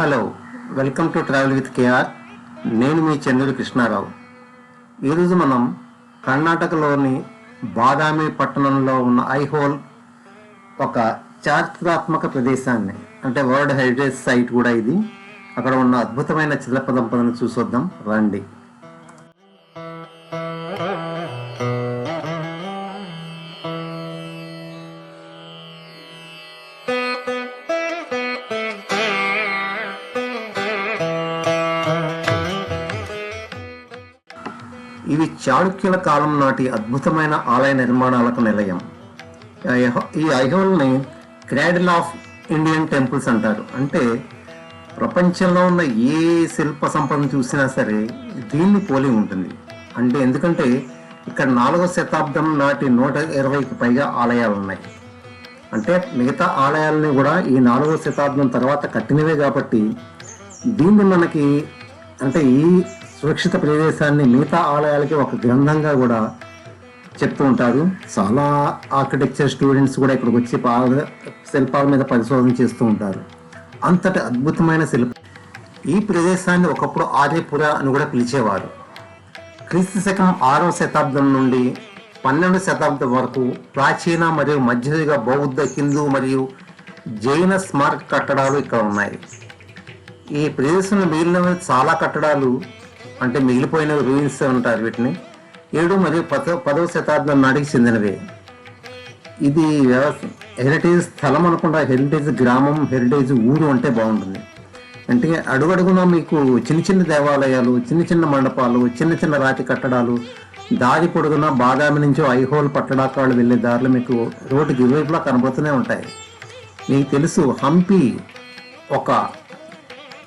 Hello, welcome to travel with KR. నేను మీ చెన్నూరు కృష్ణారావు. ఈరోజు మనం కర్ణాటకలోని బాదామి పట్టణంలో ఉన్న ఐహోల్ ఒక చారిత్రాత్మక ప్రదేశాన్ని, అంటే వరల్డ్ హెరిటేజ్ సైట్ కూడా ఇది. అక్కడ ఉన్న అద్భుతమైన శిల్ప సంపదను చూసొద్దాం రండి. ఇవి చాళుక్యుల కాలం నాటి అద్భుతమైన ఆలయ నిర్మాణాలకు నిలయం. ఈ ఐహోల్ని క్రాడిల్ ఆఫ్ ఇండియన్ టెంపుల్స్ అంటారు. అంటే ప్రపంచంలో ఉన్న ఏ శిల్ప సంపదను చూసినా సరే దీన్ని పోలి ఉంటుంది. ఎందుకంటే ఇక్కడ 4వ శతాబ్దం నాటి 120కి పైగా ఆలయాలు ఉన్నాయి. అంటే మిగతా ఆలయాలని కూడా ఈ 4వ శతాబ్దం తర్వాత కట్టినవే కాబట్టి దీన్ని మనకి ఈ సురక్షిత ప్రదేశాన్ని మిగతా ఆలయాలకి ఒక గ్రంథంగా కూడా చెప్తూ ఉంటారు. చాలా ఆర్కిటెక్చర్ స్టూడెంట్స్ కూడా ఇక్కడికి వచ్చి శిల్పాల మీద పరిశోధన చేస్తూ ఉంటారు. అంతటి అద్భుతమైన శిల్పం. ఈ ప్రదేశాన్ని ఒకప్పుడు ఆర్యపుర అని కూడా పిలిచేవారు. క్రీస్తు శకం 6వ శతాబ్దం నుండి 12వ శతాబ్దం వరకు ప్రాచీన మరియు మధ్యయుగ బౌద్ధ, హిందూ మరియు జైన స్మారక కట్టడాలు ఇక్కడ ఉన్నాయి. ఈ ప్రదేశంలో మిగిలిన చాలా కట్టడాలు మిగిలిపోయిన రూయిన్స్ ఉంటారు. వీటిని 7 మరియు 10వ శతాబ్దం నాటికి చెందినవే. ఇది హెరిటేజ్ స్థలం అనుకుంటా, హెరిటేజ్ గ్రామం, హెరిటేజ్ ఊరు అంటే బాగుంటుంది. అడుగడుగునా మీకు చిన్న చిన్న దేవాలయాలు, చిన్న చిన్న మండపాలు, చిన్న చిన్న రాతి కట్టడాలు, దారి పొడుగున బాదామి నుంచి ఐహోల్ పట్టడాకాళ్ళు వెళ్ళే దారిలో మీకు రోడ్డుకి ఇరువైపులా కనబడుతూనే ఉంటాయి. మీకు తెలుసు, హంపి ఒక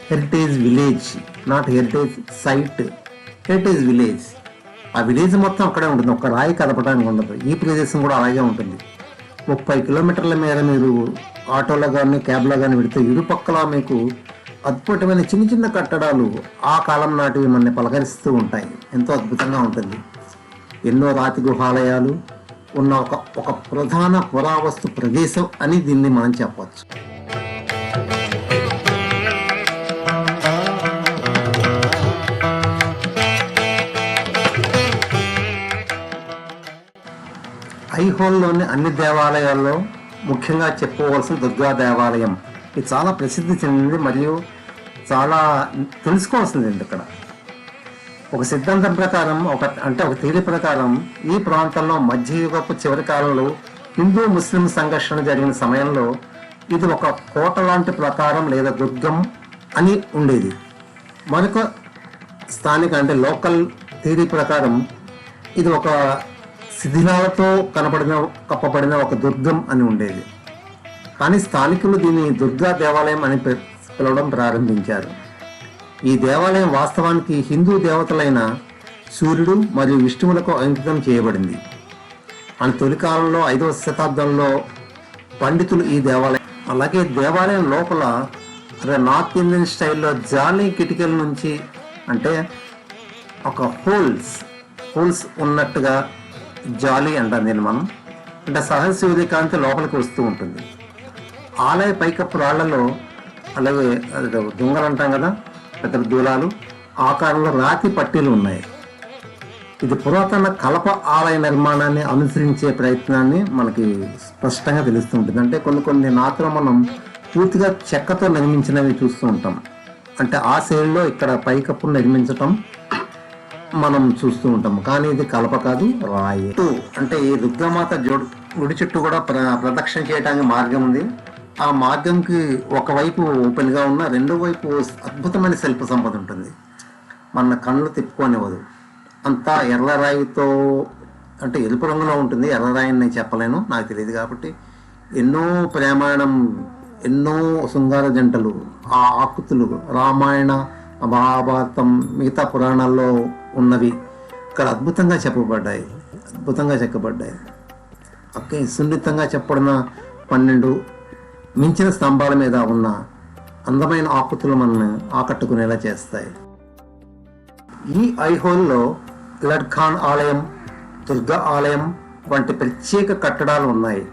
heritage village, not heritage site, heritage village. ఆ విలేజ్ మొత్తం అక్కడే ఉంటుంది, ఒక రాయి కదపడానికి ఉండదు. ఈ ప్రదేశం కూడా అలాగే ఉంటుంది. 30 కిలోమీటర్ల మేర మీరు ఆటోలో కానీ క్యాబ్లో కానీ పెడితే ఇరుపక్కల మీకు అద్భుతమైన చిన్న చిన్న కట్టడాలు ఆ కాలం నాటివి మనల్ని పలకరిస్తూ ఉంటాయి. ఎంతో అద్భుతంగా ఉంటుంది. ఎన్నో రాతి గుహాలయాలు ఉన్న ఒక ప్రధాన పురావస్తు ప్రదేశం అని దీన్ని మనం చెప్పవచ్చు. ఐహోల్లోని అన్ని దేవాలయాల్లో ముఖ్యంగా చెప్పుకోవాల్సిన దుర్గా దేవాలయం. ఇది చాలా ప్రసిద్ధి చెందింది మరియు చాలా తెలుసుకోవాల్సింది. ఇక్కడ ఒక సిద్ధాంతం ప్రకారం, ఒక థియరీ ప్రకారం ఈ ప్రాంతంలో మధ్యయుగపు చివరి కాలంలో హిందూ ముస్లిం సంఘర్షణ జరిగిన సమయంలో ఇది ఒక కోట లాంటి ప్రకారం లేదా దుర్గం అని ఉండేది. మరొక స్థానిక లోకల్ థియరీ ప్రకారం ఇది ఒక శిథిలాలతో కప్పబడిన ఒక దుర్గం అని ఉండేది. కానీ స్థానికులు దీన్ని దుర్గా దేవాలయం అని పిలవడం ప్రారంభించారు. ఈ దేవాలయం వాస్తవానికి హిందూ దేవతలైన సూర్యుడు మరియు విష్ణువులకు అంకితం చేయబడింది. తొలి కాలంలో 5వ శతాబ్దంలో పండితులు ఈ దేవాలయం, అలాగే దేవాలయం లోపల నార్త్ ఇండియన్ స్టైల్లో జాలీ కిటికీల నుంచి ఒక హోల్స్ ఉన్నట్టుగా జాలీ అంటాం దీన్ని మనం. సహజ సూర్యకాంతి లోపలికి వస్తూ ఉంటుంది. ఆలయ పైకప్పు రాళ్లలో, అలాగే దుంగలు అంటాం కదా, పెద్ద దూలాలు ఆకారంలో రాతి పట్టీలు ఉన్నాయి. ఇది పురాతన కలప ఆలయ నిర్మాణాన్ని అనుసరించే ప్రయత్నాన్ని మనకి స్పష్టంగా తెలుస్తూ ఉంటుంది. కొన్ని నాతులు మనం పూర్తిగా చెక్కతో నిర్మించినవి చూస్తూ ఉంటాం. ఆ శైలిలో ఇక్కడ పైకప్పును నిర్మించటం మనం చూస్తూ ఉంటాం. కానీ ఇది కలప కాదు, రాయి. ఈ దుర్గామాత గుడి చుట్టూ కూడా ప్రదక్షిణ చేయడానికి మార్గం ఉంది. ఆ మార్గంకి ఒకవైపు ఓపెన్ గా ఉన్న, రెండో వైపు అద్భుతమైన శిల్ప సంపద ఉంటుంది. మన కళ్ళు తిప్పుకోనివ్వదు. అంతా ఎర్రరాయితో, ఎరుపు రంగులో ఉంటుంది. ఎర్రరాయి నేను చెప్పలేను, నాకు తెలియదు. కాబట్టి ఎన్నో ప్రయాణం, ఎన్నో శృంగార జంటలు, ఆ ఆకృతులు రామాయణ, మహాభారతం, మిగతా పురాణాల్లో ఉన్నవి ఇక్కడ అద్భుతంగా చెప్పబడ్డాయి, అద్భుతంగా చెక్కబడ్డాయి. సున్నితంగా చెప్పబడిన 12 మించిన స్తంభాల మీద ఉన్న అందమైన ఆకృతులు మనల్ని ఆకట్టుకునేలా చేస్తాయి. ఈ ఐహోల్లో లడ్ఖాన్ ఆలయం, దుర్గా ఆలయం వంటి ప్రత్యేక కట్టడాలు ఉన్నాయి.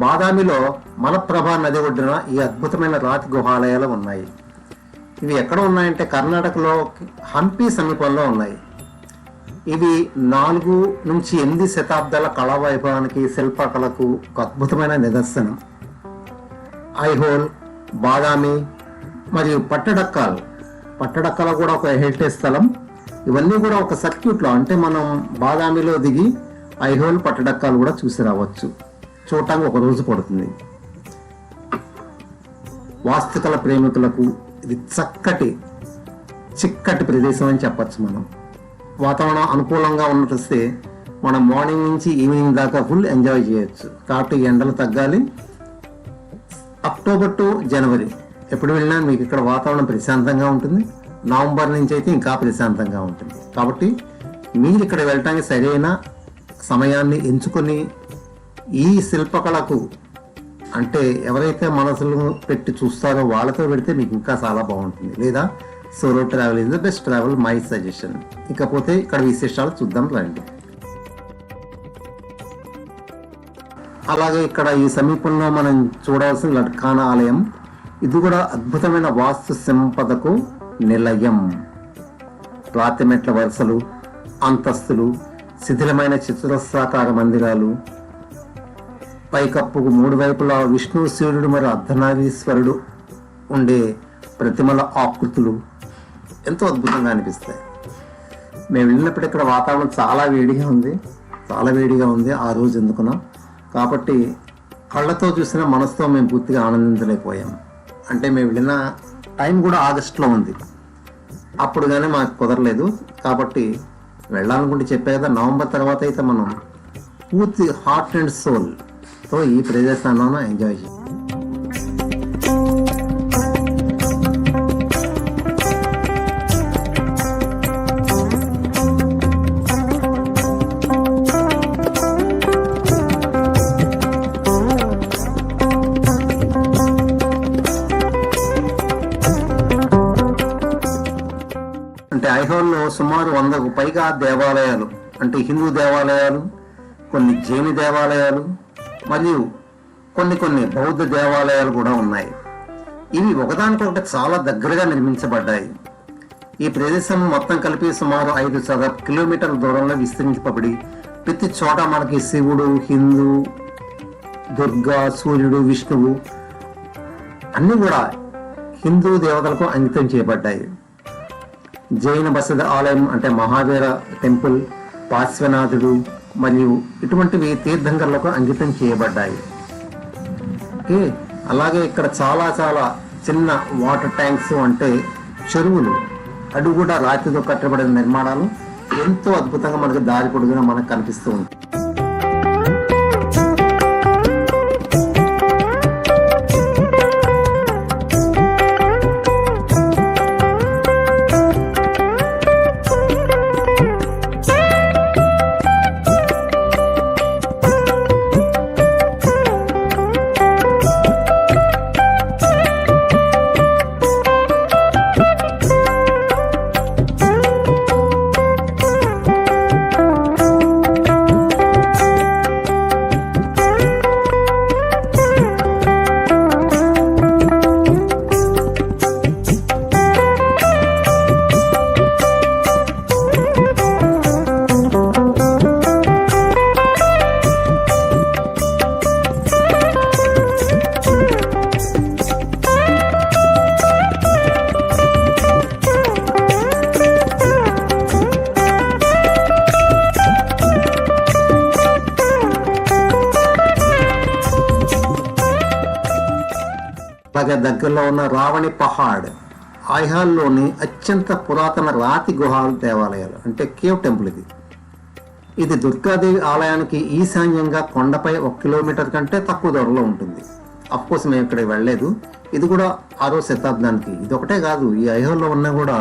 బాదామిలో మలప్రభా నది ఒడ్డున ఈ అద్భుతమైన రాతి గుహాలయాలు ఉన్నాయి. ఇవి ఎక్కడ ఉన్నాయంటే కర్ణాటకలో హంపి సమీపంలో ఉన్నాయి. ఇవి 4 నుంచి 8 శతాబ్దాల కళా వైభవానికి, శిల్పకళకు ఒక అద్భుతమైన నిదర్శనం. ఐహోల్, బాదామి మరియు పట్టడక్కల కూడా ఒక హెరిటేజ్ స్థలం. ఇవన్నీ కూడా ఒక సర్క్యూట్లో, అంటే మనం బాదామిలో దిగి ఐహోల్, పట్టడక్కలు కూడా చూసి రావచ్చు. చూడటానికి ఒక రోజు పడుతుంది. వాస్తుకళ ప్రేమికులకు ఇది చిక్కటి ప్రదేశం అని చెప్పచ్చు. మనం వాతావరణం అనుకూలంగా ఉన్నట్టు మనం మార్నింగ్ నుంచి ఈవినింగ్ దాకా ఫుల్ ఎంజాయ్ చేయొచ్చు. కాబట్టి ఎండలు తగ్గాలి. అక్టోబర్ టు జనవరి ఎప్పుడు వెళ్ళినా మీకు ఇక్కడ వాతావరణం ప్రశాంతంగా ఉంటుంది. నవంబర్ నుంచి అయితే ఇంకా ప్రశాంతంగా ఉంటుంది. కాబట్టి మీరు ఇక్కడ వెళ్ళటానికి సరైన సమయాన్ని ఎంచుకొని ఈ శిల్పకళకు, అంటే ఎవరైతే మనసులు పెట్టి చూస్తారో వాళ్ళతో పెడితే మీకు ఇంకా చాలా బాగుంటుంది. లేదా solo travel is the best travel, my suggestion. ఇకపోతే ఇక్కడ విశేషాలు చూద్దాం రండి. అలాగే ఇక్కడ ఈ సమీపంలో మనం చూడాల్సిన లట్కానా ఆలయం. ఇది కూడా అద్భుతమైన వాస్తు సంపదకు నిలయం. రాతి మెట్ల వరుసలు, అంతస్తులు, శిథిలమైన చతురస్రాకార మందిరాలు, పైకప్పుకు 3 వైపులా విష్ణు, శివుడు మరియు అర్ధనారీశ్వరుడు ఉండే ప్రతిమల ఆకృతులు ఎంతో అద్భుతంగా అనిపిస్తాయి. మేము వెళ్ళినప్పుడు ఇక్కడ వాతావరణం చాలా వేడిగా ఉంది ఆ రోజు ఎందుకున్నాం. కాబట్టి కళ్ళతో చూసిన మనసుతో మేము పూర్తిగా ఆనందించలేకపోయాం. అంటే మేము వెళ్ళిన టైం కూడా ఆగస్టులో ఉంది. అప్పుడు కానీ మాకు కుదరలేదు. కాబట్టి వెళ్ళాలనుకుంటే చెప్పే కదా, నవంబర్ తర్వాత అయితే మనం పూర్తి హార్ట్ అండ్ సోల్తో ఈ ప్రదేశాలను ఎంజాయ్ చేయాలి. అంటే ఐహోల్లో సుమారు 100కు పైగా దేవాలయాలు, అంటే హిందూ దేవాలయాలు, కొన్ని జైన దేవాలయాలు మరియు కొన్ని బౌద్ధ దేవాలయాలు కూడా ఉన్నాయి. ఇవి ఒకదానికొకటి చాలా దగ్గరగా నిర్మించబడ్డాయి. ఈ ప్రదేశం మొత్తం కలిపి సుమారు 5 చదరపు కిలోమీటర్ల దూరంలో విస్తరించబడి ప్రతి చోట మనకి శివుడు, హిందూ, దుర్గా, సూర్యుడు, విష్ణువు అన్నీ కూడా హిందూ దేవతలకు అంకితం చేయబడ్డాయి. జైన బసద ఆలయం అంటే మహావీర టెంపుల్, పార్శ్వనాథుడు మరియు ఇటువంటివి తీర్థంకర్లకు అంకితం చేయబడ్డాయి. ఓకే, అలాగే ఇక్కడ చాలా చిన్న వాటర్ ట్యాంక్స్, అంటే చెరువులు, అవి కూడా రాతితో కట్టబడిన నిర్మాణాలు ఎంతో అద్భుతంగా మనకు దారి పొడుగునా మనకు కనిపిస్తూ ఉంటాయి. అలాగే దగ్గరలో ఉన్న రావణి పహాడ్, ఐహాల్లోని అత్యంత పురాతన రాతి గుహాల దేవాలయాలు, అంటే కేవ్ టెంపుల్. ఇది దుర్గాదేవి ఆలయానికి ఈశాన్యంగా కొండపై 1 కిలోమీటర్ కంటే తక్కువ దూరంలో ఉంటుంది. అఫ్కోర్స్ మేము ఇక్కడికి వెళ్ళలేదు. ఇది కూడా 6వ శతాబ్దానికి. ఇది ఒకటే కాదు, ఈ ఐహోల్లో ఉన్న కూడా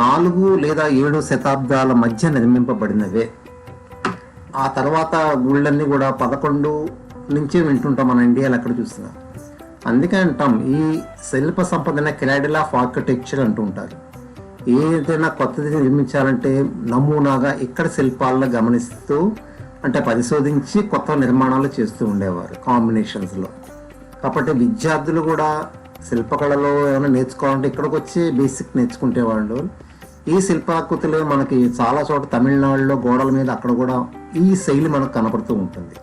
4 లేదా 7 శతాబ్దాల మధ్య నిర్మింపబడినవే. ఆ తర్వాత గుళ్ళన్నీ కూడా 11 నుంచి వింటుంటాం మన ఇండియాలో ఎక్కడ చూస్తున్నాం. అందుకే అంటాం ఈ శిల్ప సంపదనే క్రాడిల్ ఆఫ్ ఆర్కిటెక్చర్ అంటూ ఉంటారు. ఏదైనా కొత్తది నిర్మించాలంటే నమూనాగా ఇక్కడ శిల్పాలను గమనిస్తూ, అంటే పరిశోధించి కొత్త నిర్మాణాలు చేస్తూ ఉండేవారు కాంబినేషన్స్లో. కాబట్టి విద్యార్థులు కూడా శిల్పకళలో ఏమైనా నేర్చుకోవాలంటే ఇక్కడికి వచ్చి బేసిక్ నేర్చుకుంటే వాళ్ళు. ఈ శిల్పాకృతులు మనకి చాలా చోట తమిళనాడులో గోడల మీద అక్కడ కూడా ఈ శైలి మనకు కనపడుతూ ఉంటుంది.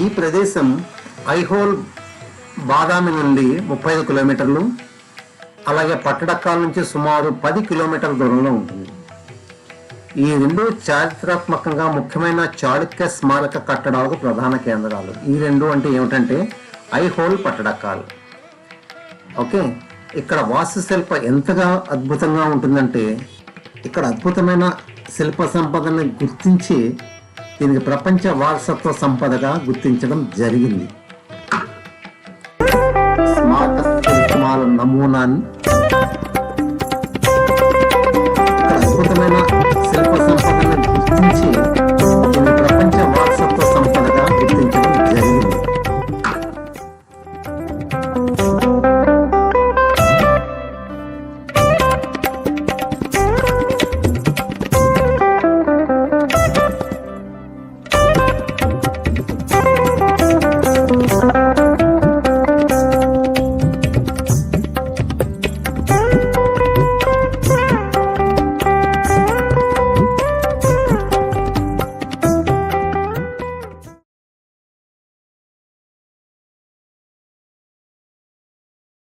ఈ ప్రదేశం ఐహోల్ బాదామి నుండి 35 కిలోమీటర్లు, అలాగే పట్టడక్కాల నుంచి సుమారు 10 కిలోమీటర్ల దూరంలో ఉంటుంది. ఈ రెండు చారిత్రాత్మకంగా ముఖ్యమైన చాళుక్య స్మారక కట్టడాలకు ప్రధాన కేంద్రాలు. ఈ రెండు అంటే ఏమిటంటే ఐహోల్, పట్టడక్కాలు. ఓకే, ఇక్కడ వాస్తుశిల్ప ఎంతగా అద్భుతంగా ఉంటుందంటే ఇక్కడ అద్భుతమైన శిల్ప సంపదను గుర్తించి దీనికి ప్రపంచ వారసత్వ సంపదగా గుర్తించడం జరిగింది. స్మారక శిల్పాల నమూనాన్ని అద్భుతమైన శిల్ప సంపదను గుర్తించి